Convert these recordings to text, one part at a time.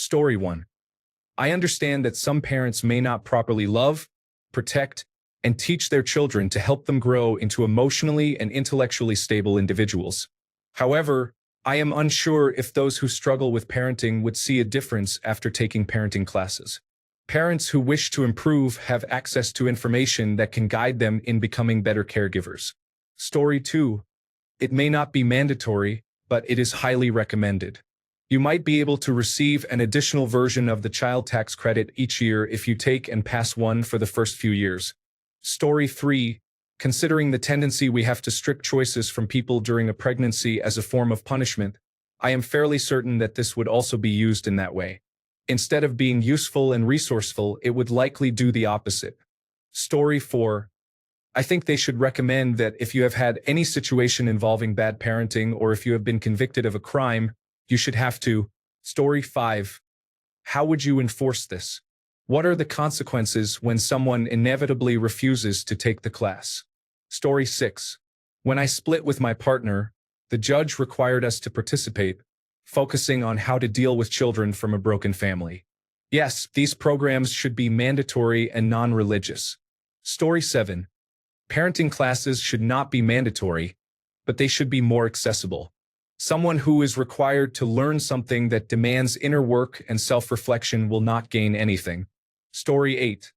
Story 1. I understand that some parents may not properly love, protect, and teach their children to help them grow into emotionally and intellectually stable individuals. However, I am unsure if those who struggle with parenting would see a difference after taking parenting classes. Parents who wish to improve have access to information that can guide them in becoming better caregivers. Story 2. It may not be mandatory, but it is highly recommended. You might be able to receive an additional version of the child tax credit each year if you take and pass one for the first few years. Story 3. Considering the tendency we have to strict choices from people during a pregnancy as a form of punishment, I am fairly certain that this would also be used in that way. Instead of being useful and resourceful, it would likely do the opposite. Story 4. I think they should recommend that if you have had any situation involving bad parenting or if you have been convicted of a crime, you should have to. Story 5. How would you enforce this? What are the consequences when someone inevitably refuses to take the class? Story 6. When I split with my partner, the judge required us to participate, focusing on how to deal with children from a broken family. Yes, these programs should be mandatory and non-religious. Story 7. Parenting classes should not be mandatory, but they should be more accessible. Someone who is required to learn something that demands inner work and self-reflection will not gain anything. Story 8.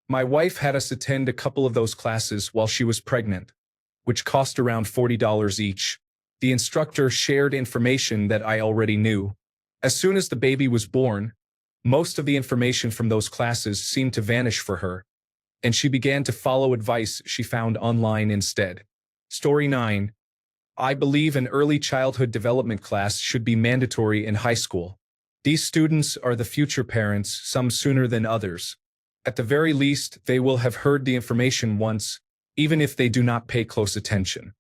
My wife had us attend a couple of those classes while she was pregnant, which cost around $40 each. The instructor shared information that I already knew. As soon as the baby was born, most of the information from those classes seemed to vanish for her, and she began to follow advice she found online instead. Story 9. I believe an early childhood development class should be mandatory in high school. These students are the future parents, some sooner than others. At the very least, they will have heard the information once, even if they do not pay close attention.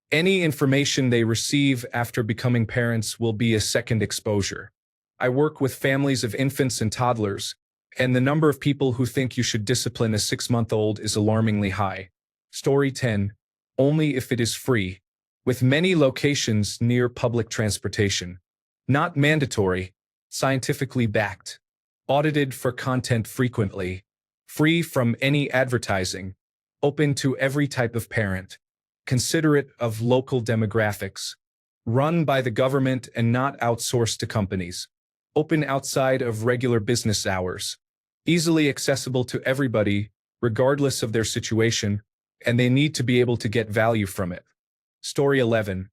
Any information they receive after becoming parents will be a second exposure. I work with families of infants and toddlers, and the number of people who think you should discipline a 6-month-old is alarmingly high. Story 10. Only if it is free, with many locations near public transportation. Not mandatory, scientifically backed, audited for content frequently, free from any advertising, open to every type of parent, considerate of local demographics, run by the government and not outsourced to companies, open outside of regular business hours, easily accessible to everybody, regardless of their situation, and they need to be able to get value from it. Story 11.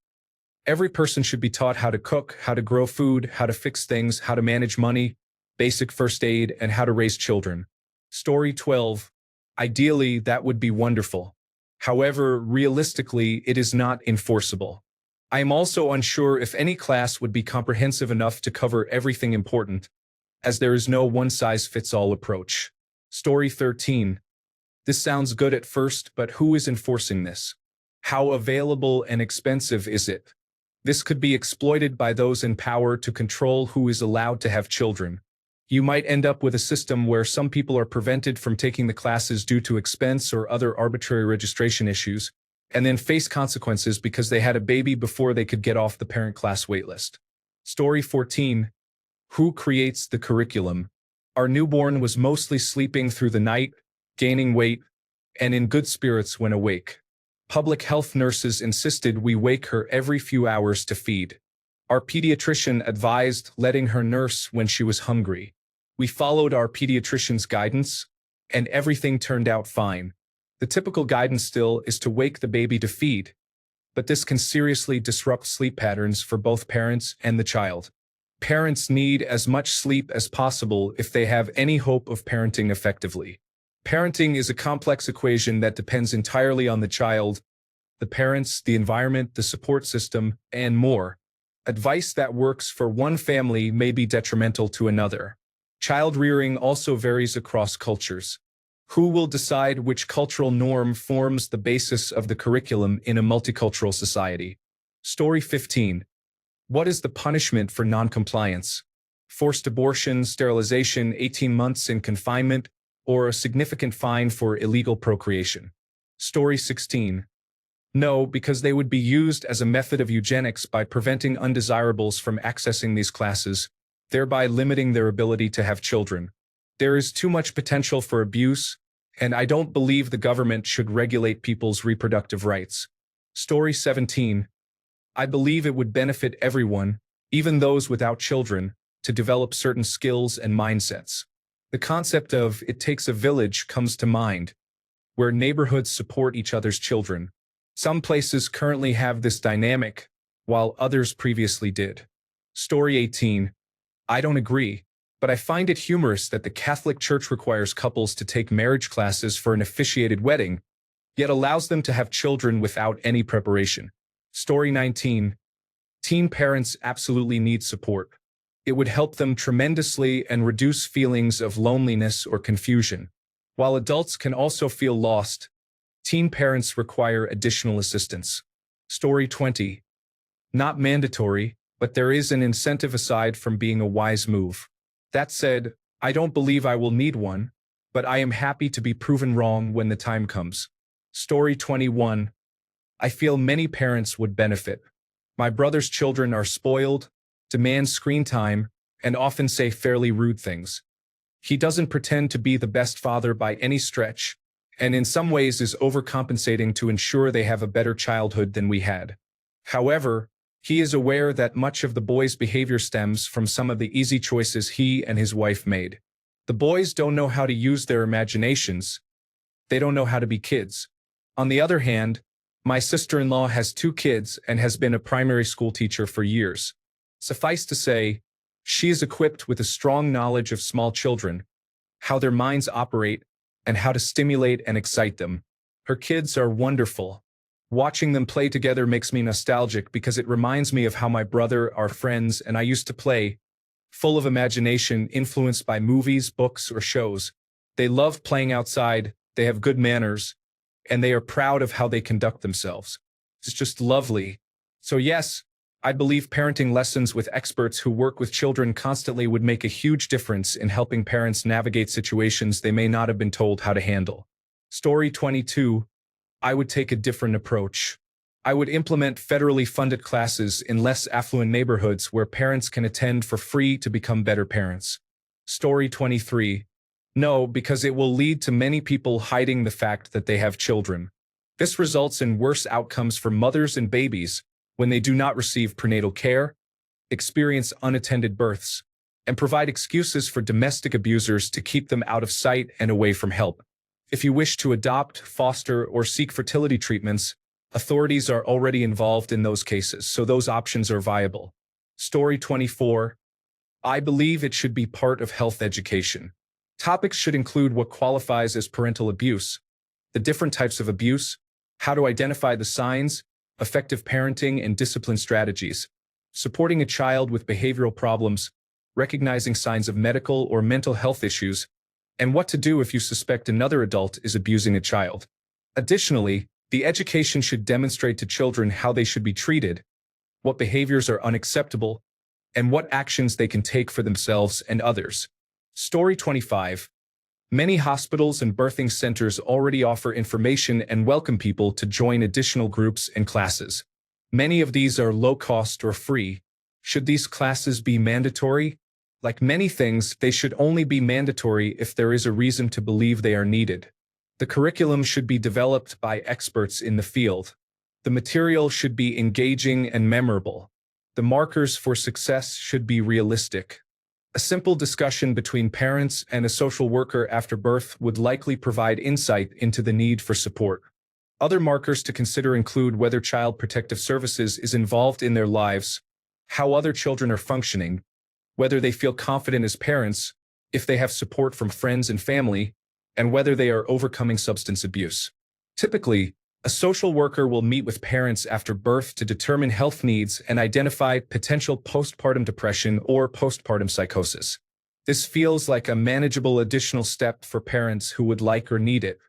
Every person should be taught how to cook, how to grow food, how to fix things, how to manage money, basic first aid, and how to raise children. Story 12. Ideally, that would be wonderful. However, realistically, it is not enforceable. I am also unsure if any class would be comprehensive enough to cover everything important, as there is no one-size-fits-all approach. Story 13. This sounds good at first, but who is enforcing this? How available and expensive is it? This could be exploited by those in power to control who is allowed to have children. You might end up with a system where some people are prevented from taking the classes due to expense or other arbitrary registration issues, and then face consequences because they had a baby before they could get off the parent class waitlist. Story 14. Who creates the curriculum? Our newborn was mostly sleeping through the night, gaining weight, and in good spirits when awake. Public health nurses insisted we wake her every few hours to feed. Our pediatrician advised letting her nurse when she was hungry. We followed our pediatrician's guidance, and everything turned out fine. The typical guidance still is to wake the baby to feed, but this can seriously disrupt sleep patterns for both parents and the child. Parents need as much sleep as possible if they have any hope of parenting effectively. Parenting is a complex equation that depends entirely on the child, the parents, the environment, the support system, and more. Advice that works for one family may be detrimental to another. Child rearing also varies across cultures. Who will decide which cultural norm forms the basis of the curriculum in a multicultural society? Story 15. What is the punishment for noncompliance? Forced abortion, sterilization, 18 months in confinement, or a significant fine for illegal procreation? Story 16. No, because they would be used as a method of eugenics by preventing undesirables from accessing these classes, thereby limiting their ability to have children. There is too much potential for abuse, and I don't believe the government should regulate people's reproductive rights. Story 17. I believe it would benefit everyone, even those without children, to develop certain skills and mindsets. The concept of "it takes a village" comes to mind, where neighborhoods support each other's children. Some places currently have this dynamic, while others previously did. Story 18. I don't agree, but I find it humorous that the Catholic Church requires couples to take marriage classes for an officiated wedding, yet allows them to have children without any preparation. Story 19. Teen parents absolutely need support. It would help them tremendously and reduce feelings of loneliness or confusion. While adults can also feel lost, teen parents require additional assistance. Story 20. Not mandatory, but there is an incentive aside from being a wise move. That said, I don't believe I will need one, but I am happy to be proven wrong when the time comes. Story 21. I feel many parents would benefit. My brother's children are spoiled, demand screen time, and often say fairly rude things. He doesn't pretend to be the best father by any stretch, and in some ways is overcompensating to ensure they have a better childhood than we had. However, he is aware that much of the boys' behavior stems from some of the easy choices he and his wife made. The boys don't know how to use their imaginations. They don't know how to be kids. On the other hand, my sister-in-law has 2 kids and has been a primary school teacher for years. Suffice to say, she is equipped with a strong knowledge of small children, how their minds operate, and how to stimulate and excite them. Her kids are wonderful. Watching them play together makes me nostalgic because it reminds me of how my brother, our friends, and I used to play, full of imagination, influenced by movies, books, or shows. They love playing outside, they have good manners, and they are proud of how they conduct themselves. It's just lovely. So yes, I believe parenting lessons with experts who work with children constantly would make a huge difference in helping parents navigate situations they may not have been told how to handle. Story 22. I would take a different approach. I would implement federally funded classes in less affluent neighborhoods where parents can attend for free to become better parents. Story 23. No, because it will lead to many people hiding the fact that they have children. This results in worse outcomes for mothers and babies when they do not receive prenatal care, experience unattended births, and provide excuses for domestic abusers to keep them out of sight and away from help. If you wish to adopt, foster, or seek fertility treatments, authorities are already involved in those cases, so those options are viable. Story 24. I believe it should be part of health education. Topics should include what qualifies as parental abuse, the different types of abuse, how to identify the signs, effective parenting and discipline strategies, supporting a child with behavioral problems, recognizing signs of medical or mental health issues, and what to do if you suspect another adult is abusing a child. Additionally, the education should demonstrate to children how they should be treated, what behaviors are unacceptable, and what actions they can take for themselves and others. Story 25. Many hospitals and birthing centers already offer information and welcome people to join additional groups and classes. Many of these are low-cost or free. Should these classes be mandatory? Like many things, they should only be mandatory if there is a reason to believe they are needed. The curriculum should be developed by experts in the field. The material should be engaging and memorable. The markers for success should be realistic. A simple discussion between parents and a social worker after birth would likely provide insight into the need for support. Other markers to consider include whether Child Protective Services is involved in their lives, how other children are functioning, whether they feel confident as parents, if they have support from friends and family, and whether they are overcoming substance abuse. Typically, a social worker will meet with parents after birth to determine health needs and identify potential postpartum depression or postpartum psychosis. This feels like a manageable additional step for parents who would like or need it.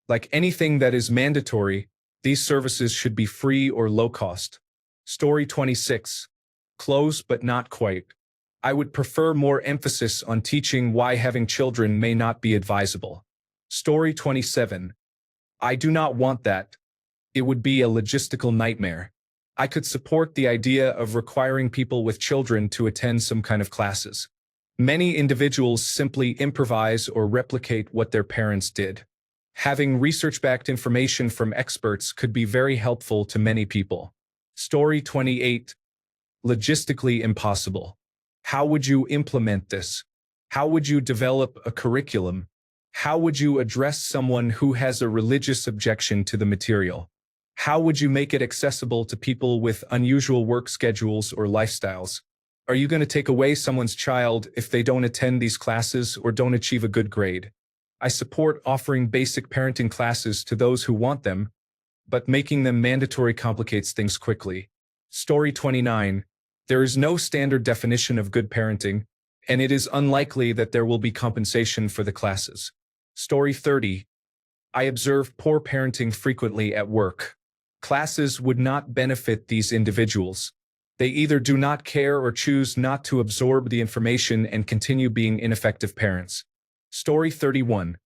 Like anything that is mandatory, these services should be free or low cost. Story 26. Close but not quite. I would prefer more emphasis on teaching why having children may not be advisable. Story 27. I do not want that. It would be a logistical nightmare. I could support the idea of requiring people with children to attend some kind of classes. Many individuals simply improvise or replicate what their parents did. Having research-backed information from experts could be very helpful to many people. Story 28. Logistically impossible. How would you implement this? How would you develop a curriculum? How would you address someone who has a religious objection to the material? How would you make it accessible to people with unusual work schedules or lifestyles? Are you going to take away someone's child if they don't attend these classes or don't achieve a good grade? I support offering basic parenting classes to those who want them, but making them mandatory complicates things quickly. Story 29. There is no standard definition of good parenting, and it is unlikely that there will be compensation for the classes. Story 30. I observe poor parenting frequently at work. Classes would not benefit these individuals. They either do not care or choose not to absorb the information and continue being ineffective parents. Story 31.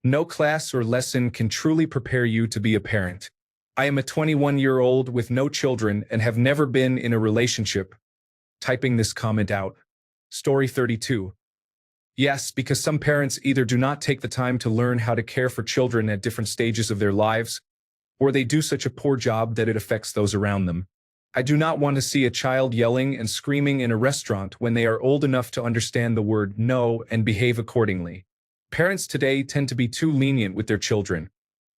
No class or lesson can truly prepare you to be a parent. I am a 21-year-old with no children and have never been in a relationship. Typing this comment out. Story 32. Yes, because some parents either do not take the time to learn how to care for children at different stages of their lives, or they do such a poor job that it affects those around them. I do not want to see a child yelling and screaming in a restaurant when they are old enough to understand the word no and behave accordingly. Parents today tend to be too lenient with their children.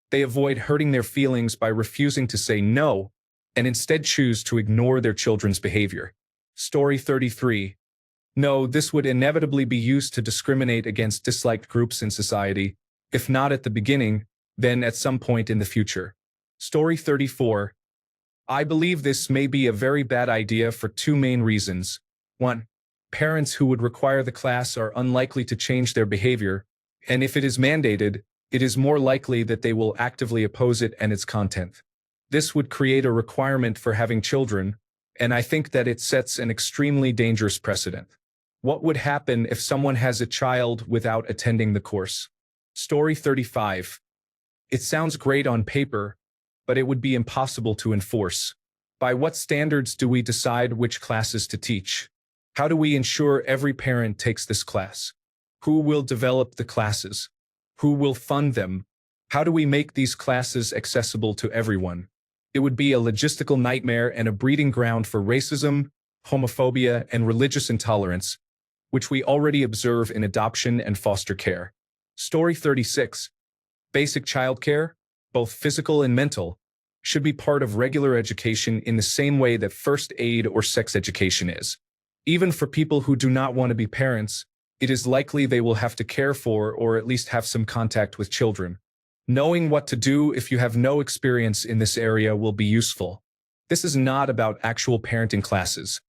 They avoid hurting their feelings by refusing to say no, and instead choose to ignore their children's behavior. Story 33. No, this would inevitably be used to discriminate against disliked groups in society, if not at the beginning, then at some point in the future. Story 34. I believe this may be a very bad idea for two main reasons. 1. Parents who would require the class are unlikely to change their behavior, and if it is mandated, it is more likely that they will actively oppose it and its content. This would create a requirement for having children, and I think that it sets an extremely dangerous precedent. What would happen if someone has a child without attending the course? Story 35. It sounds great on paper, but it would be impossible to enforce. By what standards do we decide which classes to teach? How do we ensure every parent takes this class? Who will develop the classes? Who will fund them? How do we make these classes accessible to everyone? It would be a logistical nightmare and a breeding ground for racism, homophobia, and religious intolerance, which we already observe in adoption and foster care. Story 36. Basic childcare, both physical and mental, should be part of regular education in the same way that first aid or sex education is. Even for people who do not want to be parents, it is likely they will have to care for or at least have some contact with children. Knowing what to do if you have no experience in this area will be useful. This is not about actual parenting classes.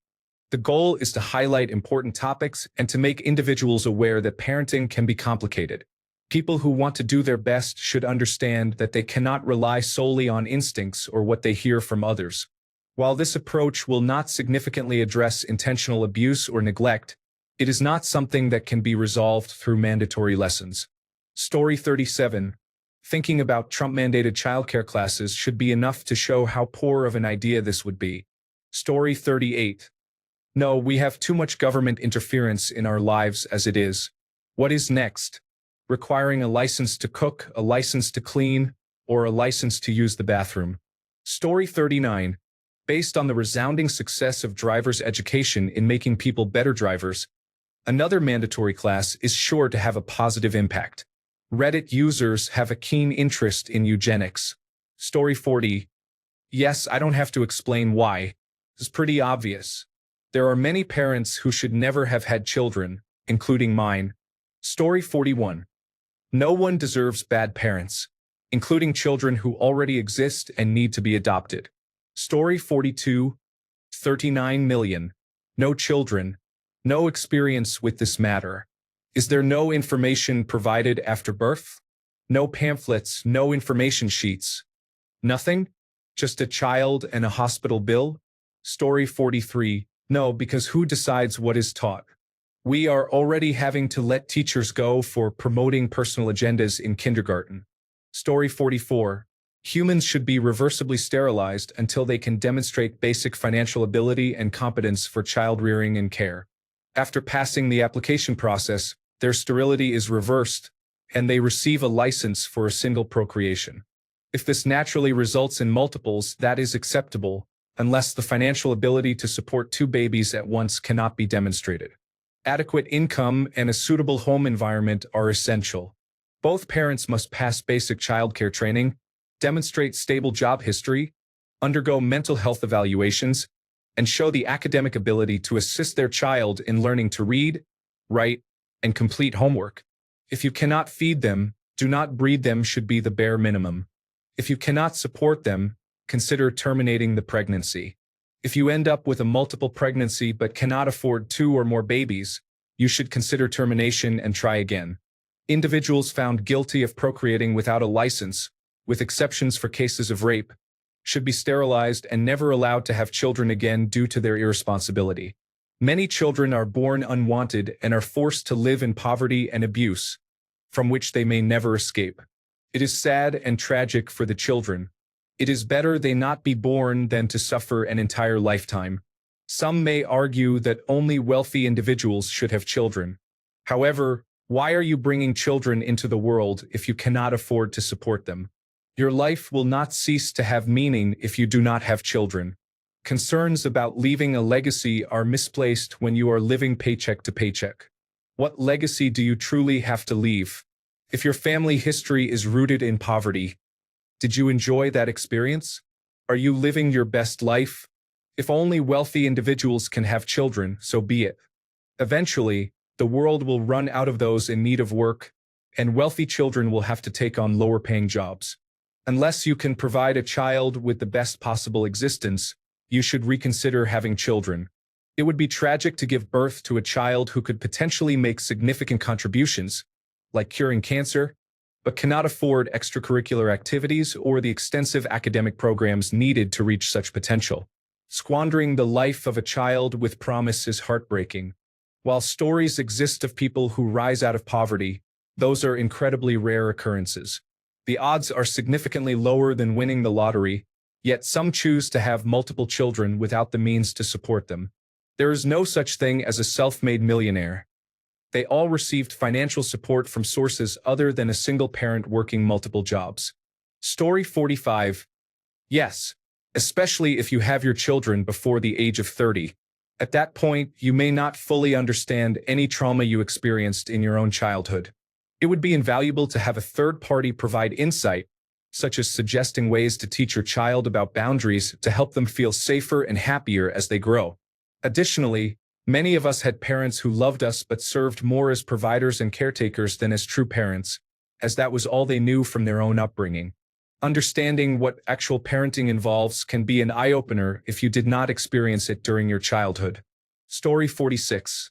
The goal is to highlight important topics and to make individuals aware that parenting can be complicated. People who want to do their best should understand that they cannot rely solely on instincts or what they hear from others. While this approach will not significantly address intentional abuse or neglect, it is not something that can be resolved through mandatory lessons. Story 37. Thinking about Trump-mandated childcare classes should be enough to show how poor of an idea this would be. Story 38. No, we have too much government interference in our lives as it is. What is next? Requiring a license to cook, a license to clean, or a license to use the bathroom. Story 39. Based on the resounding success of driver's education in making people better drivers, another mandatory class is sure to have a positive impact. Reddit users have a keen interest in eugenics. Story 40. Yes, I don't have to explain why. It's pretty obvious. There are many parents who should never have had children, including mine. Story 41. No one deserves bad parents, including children who already exist and need to be adopted. Story 42. 39 million. No children. No experience with this matter. Is there no information provided after birth? No pamphlets, no information sheets. Nothing? Just a child and a hospital bill? Story 43. No, because who decides what is taught? We are already having to let teachers go for promoting personal agendas in kindergarten. Story 44. Humans should be reversibly sterilized until they can demonstrate basic financial ability and competence for child rearing and care. After passing the application process, their sterility is reversed, and they receive a license for a single procreation. If this naturally results in multiples, that is acceptable, unless the financial ability to support 2 babies at once cannot be demonstrated. Adequate income and a suitable home environment are essential. Both parents must pass basic childcare training, demonstrate stable job history, undergo mental health evaluations, and show the academic ability to assist their child in learning to read, write, and complete homework. If you cannot feed them, do not breed them should be the bare minimum. If you cannot support them, consider terminating the pregnancy. If you end up with a multiple pregnancy but cannot afford 2 or more babies, you should consider termination and try again. Individuals found guilty of procreating without a license, with exceptions for cases of rape, should be sterilized and never allowed to have children again due to their irresponsibility. Many children are born unwanted and are forced to live in poverty and abuse, from which they may never escape. It is sad and tragic for the children. It is better they not be born than to suffer an entire lifetime. Some may argue that only wealthy individuals should have children. However, why are you bringing children into the world if you cannot afford to support them? Your life will not cease to have meaning if you do not have children. Concerns about leaving a legacy are misplaced when you are living paycheck to paycheck. What legacy do you truly have to leave? If your family history is rooted in poverty, did you enjoy that experience? Are you living your best life? If only wealthy individuals can have children, so be it. Eventually, the world will run out of those in need of work, and wealthy children will have to take on lower-paying jobs. Unless you can provide a child with the best possible existence, you should reconsider having children. It would be tragic to give birth to a child who could potentially make significant contributions, like curing cancer, but cannot afford extracurricular activities or the extensive academic programs needed to reach such potential. Squandering the life of a child with promise is heartbreaking. While stories exist of people who rise out of poverty, those are incredibly rare occurrences. The odds are significantly lower than winning the lottery, yet some choose to have multiple children without the means to support them. There is no such thing as a self-made millionaire. They all received financial support from sources other than a single parent working multiple jobs. Story 45. Yes, especially if you have your children before the age of 30. At that point, you may not fully understand any trauma you experienced in your own childhood. It would be invaluable to have a third party provide insight, such as suggesting ways to teach your child about boundaries to help them feel safer and happier as they grow. Additionally, many of us had parents who loved us but served more as providers and caretakers than as true parents, as that was all they knew from their own upbringing. Understanding what actual parenting involves can be an eye-opener if you did not experience it during your childhood. Story 46.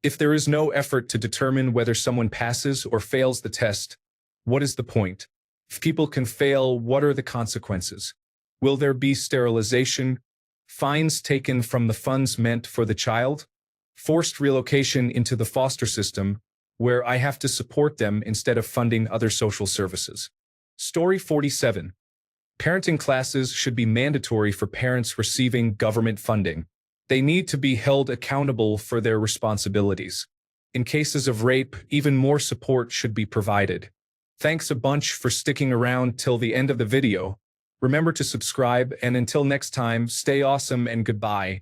If there is no effort to determine whether someone passes or fails the test, what is the point? If people can fail, what are the consequences? Will there be sterilization, fines taken from the funds meant for the child, forced relocation into the foster system, where I have to support them instead of funding other social services? Story 47. Parenting classes should be mandatory for parents receiving government funding. They need to be held accountable for their responsibilities. In cases of rape, even more support should be provided. Thanks a bunch for sticking around till the end of the video. Remember to subscribe, and until next time, stay awesome and goodbye.